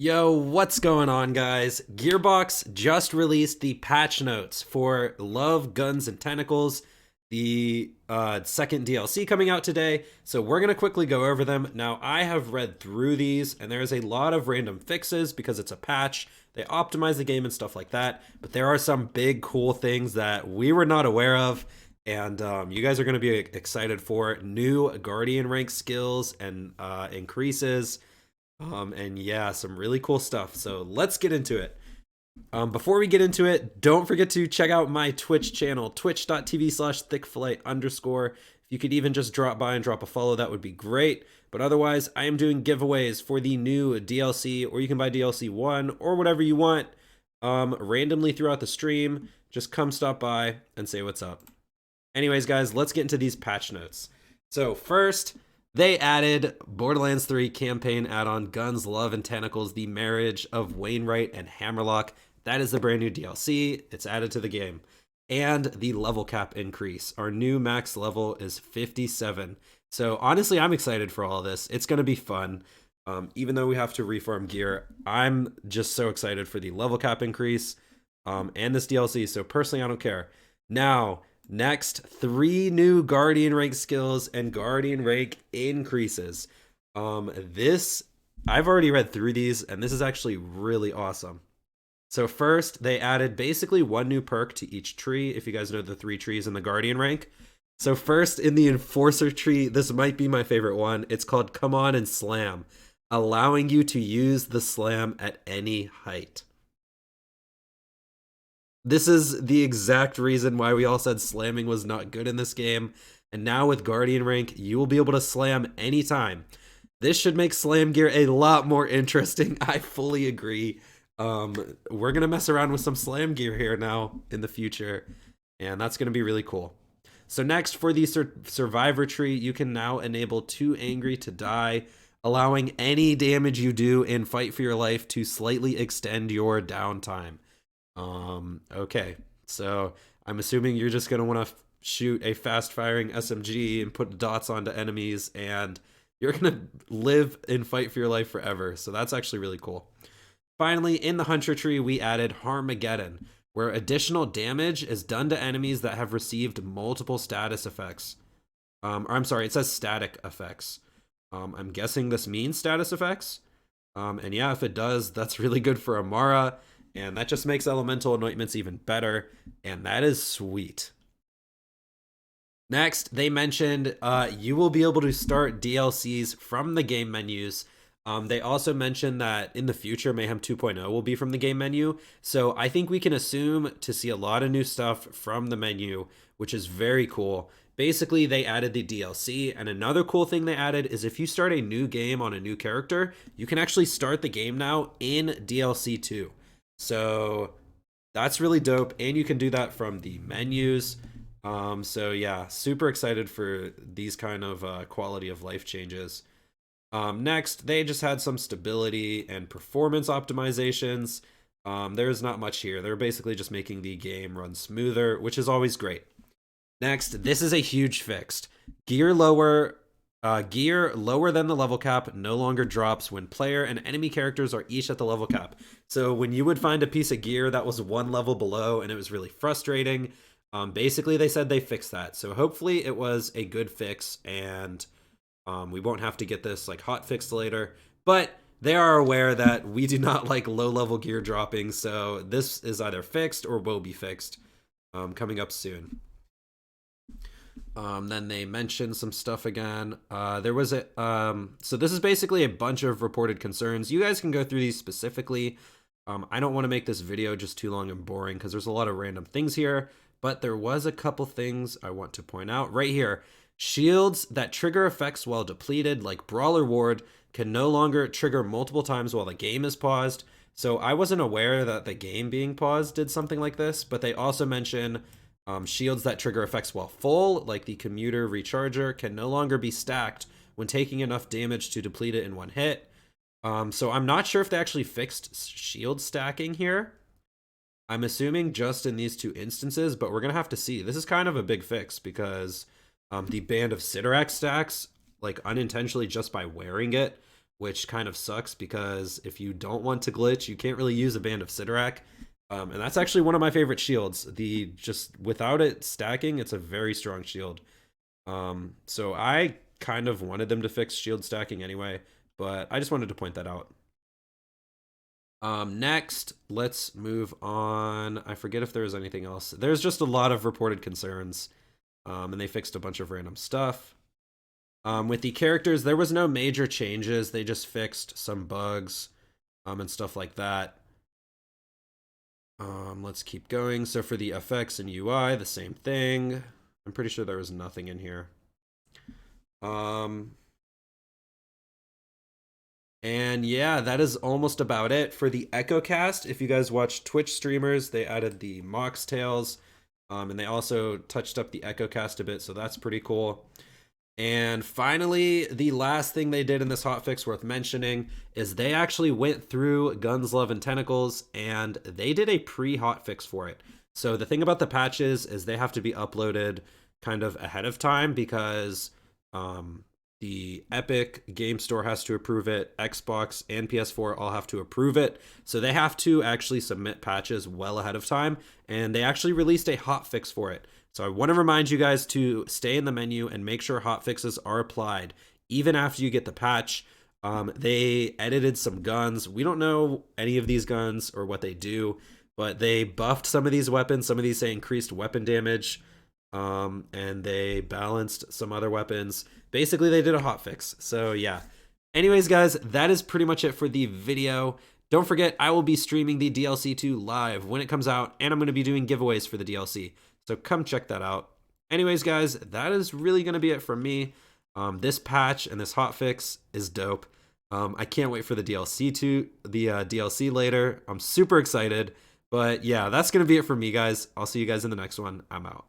Yo, what's going on, guys? Gearbox just released the patch notes for Love Guns and Tentacles, the second DLC coming out today. So we're going to quickly go over them. Now, I have read through these, and there's a lot of random fixes because it's a patch. They optimize the game and stuff like that. But there are some big, cool things that we were not aware of. And you guys are going to be excited for new Guardian rank skills and increases. And yeah, some really cool stuff. So let's get into it. Before we get into it, don't forget to check out my Twitch channel, twitch.tv/thickflight_. If you could even just drop by and drop a follow, that would be great. But otherwise, I am doing giveaways for the new DLC, or you can buy DLC 1 or whatever you want randomly throughout the stream. Just come stop by and say what's up. Anyways, guys, let's get into these patch notes. So first, they added Borderlands 3 campaign add-on Guns, Love, and Tentacles, the marriage of Wainwright and Hammerlock. That is the brand new DLC. It's added to the game. And the level cap increase. Our new max level is 57. So honestly, I'm excited for all of this. It's going to be fun. Even though we have to reform gear, I'm just so excited for the level cap increase and this DLC. So personally, I don't care. Now, next, 3 new Guardian rank skills and Guardian rank increases. This, I've already read through these, and this is actually really awesome. So first, they added basically 1 new perk to each tree, if you guys know the 3 trees in the Guardian rank. So first, in the Enforcer tree, this might be my favorite one. It's called Come On and Slam, allowing you to use the slam at any height. This is the exact reason why we all said slamming was not good in this game. And now with Guardian rank, you will be able to slam anytime. This should make slam gear a lot more interesting. I fully agree. We're going to mess around with some slam gear here now in the future. And that's going to be really cool. So next, for the Survivor tree, you can now enable Too Angry to Die, allowing any damage you do in Fight for Your Life to slightly extend your downtime. Okay, so I'm assuming you're just going to want to shoot a fast-firing SMG and put dots onto enemies, and you're going to live and fight for your life forever, so that's actually really cool. Finally, in the Hunter tree, we added Harmageddon, where additional damage is done to enemies that have received multiple status effects. Or I'm sorry, it says static effects. I'm guessing this means status effects. And yeah, if it does, that's really good for Amara. And that just makes elemental anointments even better. And that is sweet. Next, they mentioned you will be able to start DLCs from the game menus. They also mentioned that in the future, Mayhem 2.0 will be from the game menu. So I think we can assume to see a lot of new stuff from the menu, which is very cool. Basically, they added the DLC, and another cool thing they added is if you start a new game on a new character, you can actually start the game now in DLC 2. So that's really dope, and you can do that from the menus. So yeah, super excited for these kind of quality of life changes. Next, they just had some stability and performance optimizations. There's not much here. They're basically just making the game run smoother, which is always great. Next, this is a huge fix. Gear lower than the level cap no longer drops when player and enemy characters are each at the level cap. So when you would find a piece of gear that was 1 level below and it was really frustrating, basically they said they fixed that. So hopefully it was a good fix, and we won't have to get this like hot fixed later. But they are aware that we do not like low level gear dropping, so this is either fixed or will be fixed coming up soon. Then they mentioned some stuff again. There was a so this is basically a bunch of reported concerns. You guys can go through these specifically. I don't want to make this video just too long and boring because there's a lot of random things here, but there was a couple things I want to point out right here. Shields that trigger effects while depleted, like Brawler Ward, can no longer trigger multiple times while the game is paused. So I wasn't aware that the game being paused did something like this, but they also mention shields that trigger effects while full, like the Commuter Recharger, can no longer be stacked when taking enough damage to deplete it in 1 hit. So I'm not sure if they actually fixed shield stacking here. I'm assuming just in these 2 instances, but we're going to have to see. This is kind of a big fix because the Band of Sidorak stacks, like unintentionally just by wearing it, which kind of sucks because if you don't want to glitch, you can't really use a Band of Sidorak. And that's actually one of my favorite shields. Just without it stacking, it's a very strong shield. So I kind of wanted them to fix shield stacking anyway, but I just wanted to point that out. Next, let's move on. I forget if there was anything else. There's just a lot of reported concerns, and they fixed a bunch of random stuff. With the characters, there was no major changes. They just fixed some bugs, and stuff like that. Let's keep going. So for the effects and UI, the same thing. I'm pretty sure there was nothing in here. And yeah, that is almost about it for the EchoCast. If you guys watch Twitch streamers, they added the Mox tails, and they also touched up the EchoCast a bit, so that's pretty cool. And finally, the last thing they did in this hotfix worth mentioning is they actually went through Guns, Love, and Tentacles, and they did a pre-hotfix for it. So the thing about the patches is they have to be uploaded kind of ahead of time because the Epic Game Store has to approve it, Xbox and PS4 all have to approve it. So they have to actually submit patches well ahead of time, and they actually released a hotfix for it. So I want to remind you guys to stay in the menu and make sure hotfixes are applied even after you get the patch. They edited some guns. We don't know any of these guns or what they do, but they buffed some of these weapons. Some of these say increased weapon damage, and they balanced some other weapons. Basically, they did a hotfix. So yeah. Anyways, guys, that is pretty much it for the video. Don't forget, I will be streaming the DLC 2 live when it comes out, and I'm going to be doing giveaways for the DLC. So come check that out. Anyways, guys, that is really going to be it from me. This patch and this hotfix is dope. I can't wait for the DLC later. I'm super excited. But yeah, that's going to be it for me, guys. I'll see you guys in the next one. I'm out.